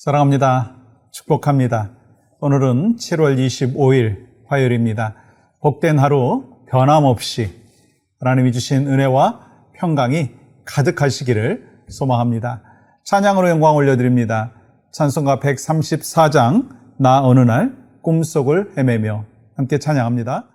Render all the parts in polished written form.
사랑합니다. 축복합니다. 오늘은 7월 25일 화요일입니다. 복된 하루 변함없이 하나님이 주신 은혜와 평강이 가득하시기를 소망합니다. 찬양으로 영광 올려드립니다. 찬송가 134장 나 어느 날 꿈속을 헤매며 함께 찬양합니다.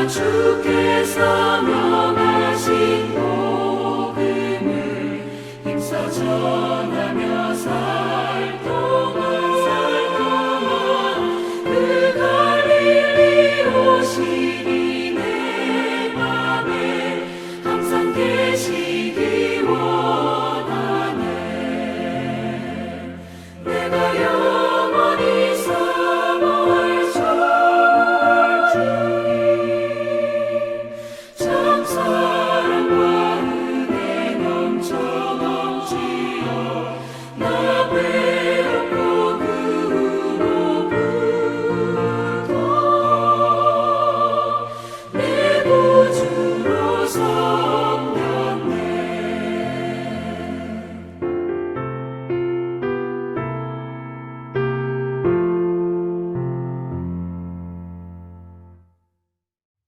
주께서 명하신 복음을 힘써 전하며 살 동안 그 갈릴리 오시니 내 맘에 항상 계시기 원하네. 내가 영원히 사모할 주 사랑과 은혜 넘쳐 넘치어 나 배웠고 그 후로부터 내 구주로 섬겼네.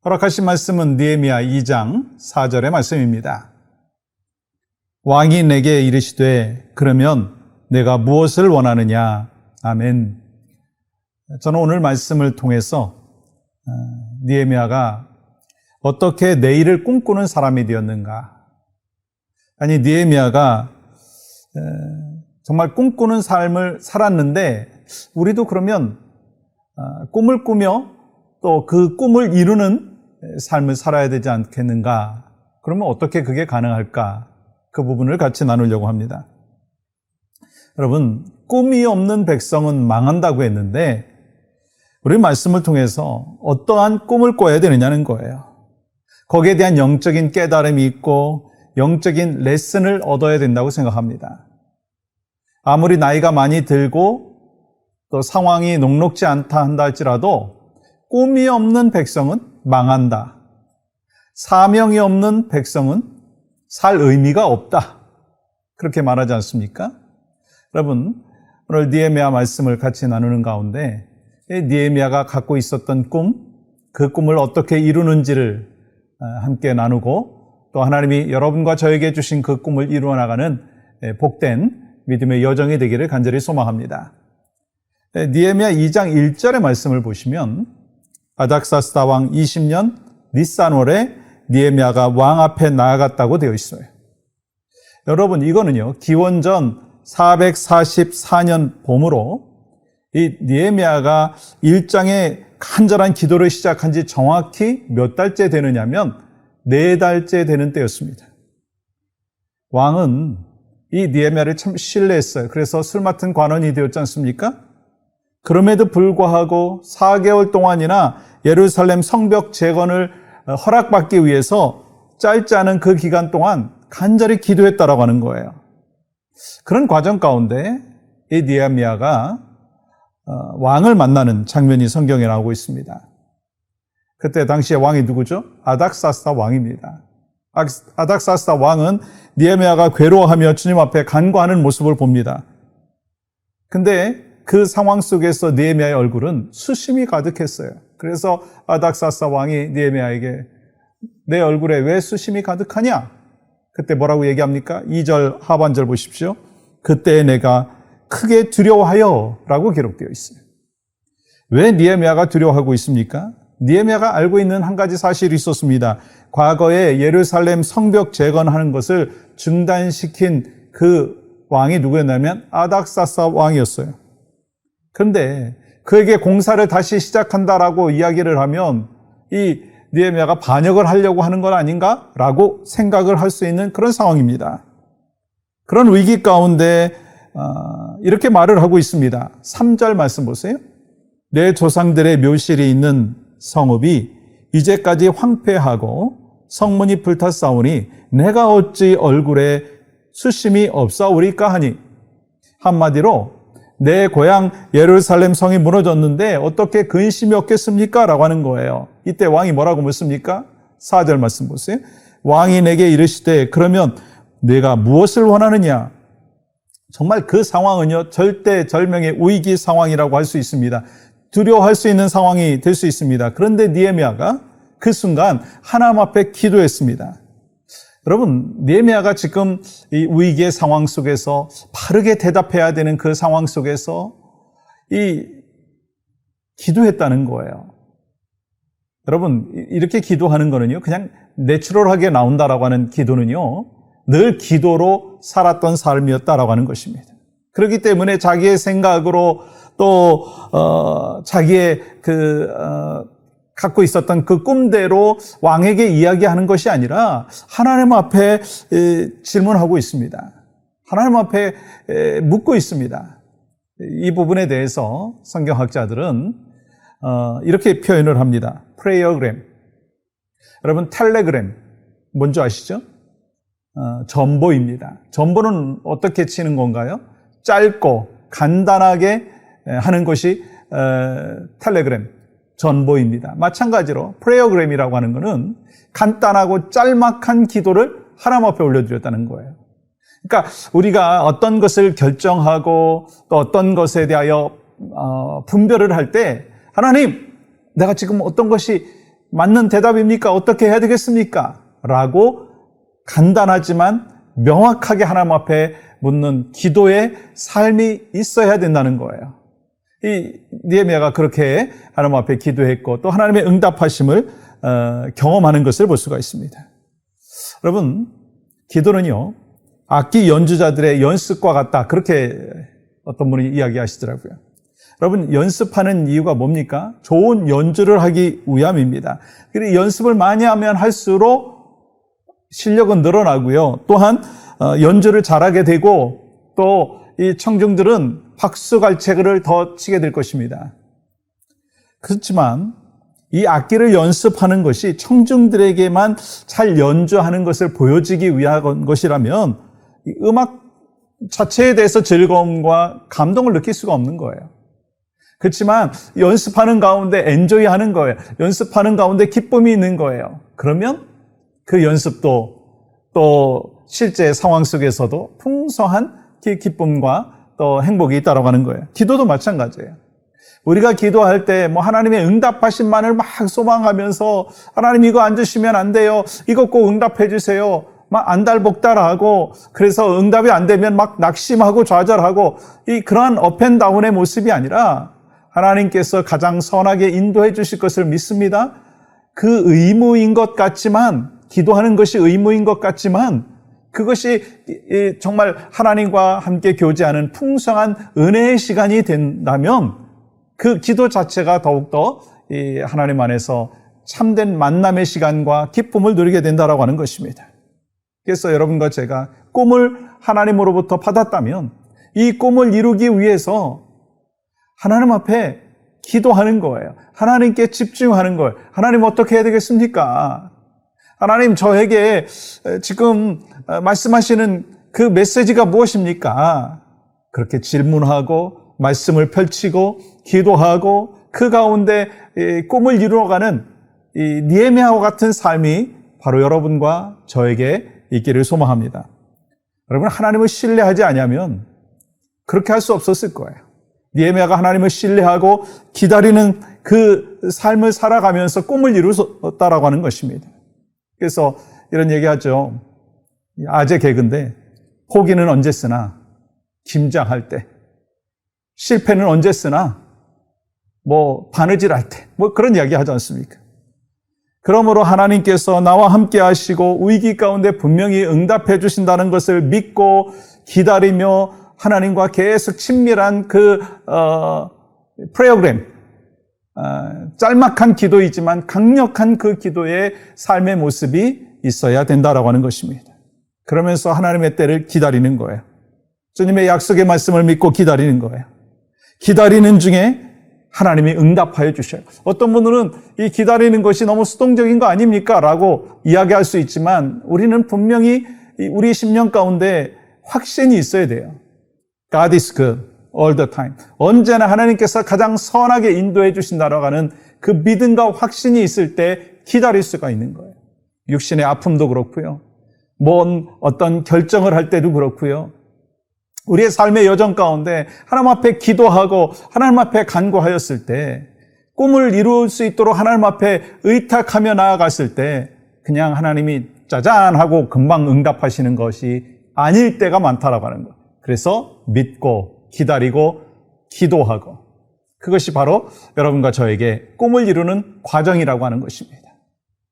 허락하신 말씀은 느헤미야 2장 4절의 말씀입니다. 왕이 내게 이르시되 그러면 내가 무엇을 원하느냐. 아멘. 저는 오늘 말씀을 통해서 느헤미야가 어떻게 내일을 꿈꾸는 사람이 되었는가. 아니 느헤미야가 정말 꿈꾸는 삶을 살았는데 우리도 그러면 꿈을 꾸며 또 그 꿈을 이루는 삶을 살아야 되지 않겠는가? 그러면 어떻게 그게 가능할까? 그 부분을 같이 나누려고 합니다. 여러분, 꿈이 없는 백성은 망한다고 했는데 우리 말씀을 통해서 어떠한 꿈을 꿔야 되느냐는 거예요. 거기에 대한 영적인 깨달음이 있고 영적인 레슨을 얻어야 된다고 생각합니다. 아무리 나이가 많이 들고 또 상황이 녹록지 않다 한다 할지라도 꿈이 없는 백성은 망한다. 사명이 없는 백성은 살 의미가 없다. 그렇게 말하지 않습니까? 여러분, 오늘 느헤미야 말씀을 같이 나누는 가운데 느헤미야가 갖고 있었던 꿈, 그 꿈을 어떻게 이루는지를 함께 나누고 또 하나님이 여러분과 저에게 주신 그 꿈을 이루어 나가는 복된 믿음의 여정이 되기를 간절히 소망합니다. 느헤미야 2장 1절의 말씀을 보시면 아닥사스다 왕 20년 니산월에 느헤미야가 왕 앞에 나아갔다고 되어 있어요. 여러분 이거는요 기원전 444년 봄으로 이 느헤미야가 일장의 간절한 기도를 시작한 지 정확히 몇 달째 되느냐면 4달째 되는 때였습니다. 왕은 이 느헤미야를 참 신뢰했어요. 그래서 술 맡은 관원이 되었지 않습니까? 그럼에도 불구하고 4개월 동안이나 예루살렘 성벽 재건을 허락받기 위해서 짧지 않은 그 기간 동안 간절히 기도했다라고 하는 거예요. 그런 과정 가운데 이 느헤미야가 왕을 만나는 장면이 성경에 나오고 있습니다. 그때 당시에 왕이 누구죠? 아닥사스다 왕입니다. 아닥사스다 왕은 느헤미야가 괴로워하며 주님 앞에 간구하는 모습을 봅니다. 근데 그 상황 속에서 느헤미야의 얼굴은 수심이 가득했어요. 그래서 아닥사스다 왕이 느헤미야에게 내 얼굴에 왜 수심이 가득하냐? 그때 뭐라고 얘기합니까? 2절 하반절 보십시오. 그때 내가 크게 두려워하여 라고 기록되어 있어요. 왜 느헤미야가 두려워하고 있습니까? 느헤미야가 알고 있는 한 가지 사실이 있었습니다. 과거에 예루살렘 성벽 재건하는 것을 중단시킨 그 왕이 누구였냐면 아닥사스다 왕이었어요. 그런데 그에게 공사를 다시 시작한다라고 이야기를 하면 이 느헤미야가 반역을 하려고 하는 건 아닌가라고 생각을 할 수 있는 그런 상황입니다. 그런 위기 가운데 이렇게 말을 하고 있습니다. 3절 말씀 보세요. 내 조상들의 묘실이 있는 성읍이 이제까지 황폐하고 성문이 불탔사오니 내가 어찌 얼굴에 수심이 없사오리까 하니. 한마디로 내 고향 예루살렘 성이 무너졌는데 어떻게 근심이 없겠습니까? 라고 하는 거예요. 이때 왕이 뭐라고 묻습니까? 4절 말씀 보세요. 왕이 내게 이르시되 그러면 내가 무엇을 원하느냐? 정말 그 상황은요, 절대절명의 위기 상황이라고 할 수 있습니다. 두려워할 수 있는 상황이 될 수 있습니다. 그런데 느헤미야가 그 순간 하나님 앞에 기도했습니다. 여러분, 느헤미야가 지금 이 위기의 상황 속에서 바르게 대답해야 되는 그 상황 속에서 기도했다는 거예요. 여러분, 이렇게 기도하는 거는요, 그냥 내추럴하게 나온다라고 하는 기도는요, 늘 기도로 살았던 삶이었다라고 하는 것입니다. 그렇기 때문에 자기의 생각으로 또 자기의 갖고 있었던 그 꿈대로 왕에게 이야기하는 것이 아니라 하나님 앞에 질문하고 있습니다. 하나님 앞에 묻고 있습니다. 이 부분에 대해서 성경학자들은 이렇게 표현을 합니다. 프레이어그램. 여러분, 텔레그램 뭔지 아시죠? 전보입니다. 전보는 어떻게 치는 건가요? 짧고 간단하게 하는 것이 텔레그램, 전보입니다. 마찬가지로 프레이어그램이라고 하는 것은 간단하고 짤막한 기도를 하나님 앞에 올려드렸다는 거예요. 그러니까 우리가 어떤 것을 결정하고 또 어떤 것에 대하여 분별을 할 때 하나님, 내가 지금 어떤 것이 맞는 대답입니까? 어떻게 해야 되겠습니까? 라고 간단하지만 명확하게 하나님 앞에 묻는 기도의 삶이 있어야 된다는 거예요. 이 느헤미야가 그렇게 하나님 앞에 기도했고 또 하나님의 응답하심을 경험하는 것을 볼 수가 있습니다. 여러분, 기도는요, 악기 연주자들의 연습과 같다, 그렇게 어떤 분이 이야기하시더라고요. 여러분, 연습하는 이유가 뭡니까? 좋은 연주를 하기 위함입니다. 그리고 연습을 많이 하면 할수록 실력은 늘어나고요. 또한 연주를 잘하게 되고 또 이 청중들은 박수갈채를 더 치게 될 것입니다. 그렇지만 이 악기를 연습하는 것이 청중들에게만 잘 연주하는 것을 보여주기 위한 것이라면 이 음악 자체에 대해서 즐거움과 감동을 느낄 수가 없는 거예요. 그렇지만 연습하는 가운데 엔조이하는 거예요. 연습하는 가운데 기쁨이 있는 거예요. 그러면 그 연습도 또 실제 상황 속에서도 풍성한 기쁨과 또 행복이 있다고 하는 거예요. 기도도 마찬가지예요. 우리가 기도할 때 하나님의 응답하심만을 막 소망하면서 하나님 이거 안 주시면 안 돼요. 이거 꼭 응답해 주세요. 막 안달복달하고 그래서 응답이 안 되면 막 낙심하고 좌절하고 그러한 업앤다운의 모습이 아니라 하나님께서 가장 선하게 인도해 주실 것을 믿습니다. 그 의무인 것 같지만, 기도하는 것이 의무인 것 같지만 그것이 정말 하나님과 함께 교제하는 풍성한 은혜의 시간이 된다면 그 기도 자체가 더욱더 이 하나님 안에서 참된 만남의 시간과 기쁨을 누리게 된다라고 하는 것입니다. 그래서 여러분과 제가 꿈을 하나님으로부터 받았다면 이 꿈을 이루기 위해서 하나님 앞에 기도하는 거예요. 하나님께 집중하는 거예요. 하나님 어떻게 해야 되겠습니까? 하나님 저에게 지금 말씀하시는 그 메시지가 무엇입니까? 그렇게 질문하고 말씀을 펼치고 기도하고 그 가운데 꿈을 이루어가는 이 느헤미야와 같은 삶이 바로 여러분과 저에게 있기를 소망합니다. 여러분 하나님을 신뢰하지 않으면 그렇게 할 수 없었을 거예요. 느헤미야가 하나님을 신뢰하고 기다리는 그 삶을 살아가면서 꿈을 이루었다라고 하는 것입니다. 그래서 이런 얘기하죠. 아재 개그인데 포기는 언제 쓰나 김장할 때, 실패는 언제 쓰나 바느질 할 때, 그런 이야기 하지 않습니까? 그러므로 하나님께서 나와 함께 하시고 위기 가운데 분명히 응답해 주신다는 것을 믿고 기다리며 하나님과 계속 친밀한 그 프로그램, 짤막한 기도이지만 강력한 그 기도의 삶의 모습이 있어야 된다라고 하는 것입니다. 그러면서 하나님의 때를 기다리는 거예요. 주님의 약속의 말씀을 믿고 기다리는 거예요. 기다리는 중에 하나님이 응답하여 주셔요. 어떤 분들은 이 기다리는 것이 너무 수동적인 거 아닙니까? 라고 이야기할 수 있지만 우리는 분명히 우리 10년 가운데 확신이 있어야 돼요. God is good all the time. 언제나 하나님께서 가장 선하게 인도해 주신다라고 하는 그 믿음과 확신이 있을 때 기다릴 수가 있는 거예요. 육신의 아픔도 그렇고요. 어떤 결정을 할 때도 그렇고요. 우리의 삶의 여정 가운데 하나님 앞에 기도하고 하나님 앞에 간구하였을 때 꿈을 이룰 수 있도록 하나님 앞에 의탁하며 나아갔을 때 그냥 하나님이 짜잔 하고 금방 응답하시는 것이 아닐 때가 많다라고 하는 것. 그래서 믿고 기다리고 기도하고 그것이 바로 여러분과 저에게 꿈을 이루는 과정이라고 하는 것입니다.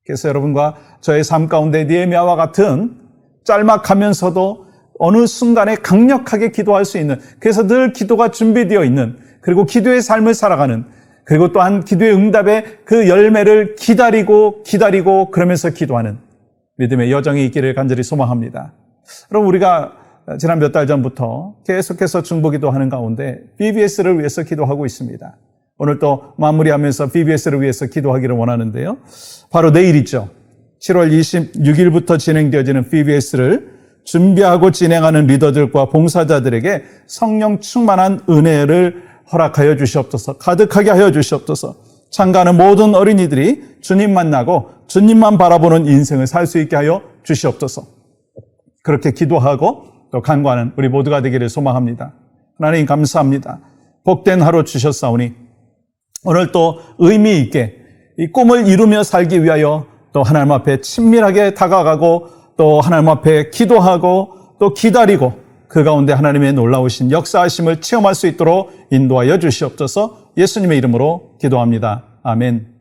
그래서 여러분과 저의 삶 가운데 느헤미야와 같은 짤막하면서도 어느 순간에 강력하게 기도할 수 있는, 그래서 늘 기도가 준비되어 있는, 그리고 기도의 삶을 살아가는, 그리고 또한 기도의 응답의 그 열매를 기다리고 그러면서 기도하는 믿음의 여정이 있기를 간절히 소망합니다. 여러분 우리가 지난 몇 달 전부터 계속해서 중보기도하는 가운데 BBS를 위해서 기도하고 있습니다. 오늘 또 마무리하면서 BBS를 위해서 기도하기를 원하는데요. 바로 내일이죠. 7월 26일부터 진행되어지는 BBS를 준비하고 진행하는 리더들과 봉사자들에게 성령 충만한 은혜를 허락하여 주시옵소서. 가득하게 하여 주시옵소서. 참가하는 모든 어린이들이 주님 만나고 주님만 바라보는 인생을 살 수 있게 하여 주시옵소서. 그렇게 기도하고 또 간구하는 우리 모두가 되기를 소망합니다. 하나님 감사합니다. 복된 하루 주셨사오니 오늘 또 의미 있게 이 꿈을 이루며 살기 위하여 또 하나님 앞에 친밀하게 다가가고 또 하나님 앞에 기도하고 또 기다리고 그 가운데 하나님의 놀라우신 역사하심을 체험할 수 있도록 인도하여 주시옵소서. 예수님의 이름으로 기도합니다. 아멘.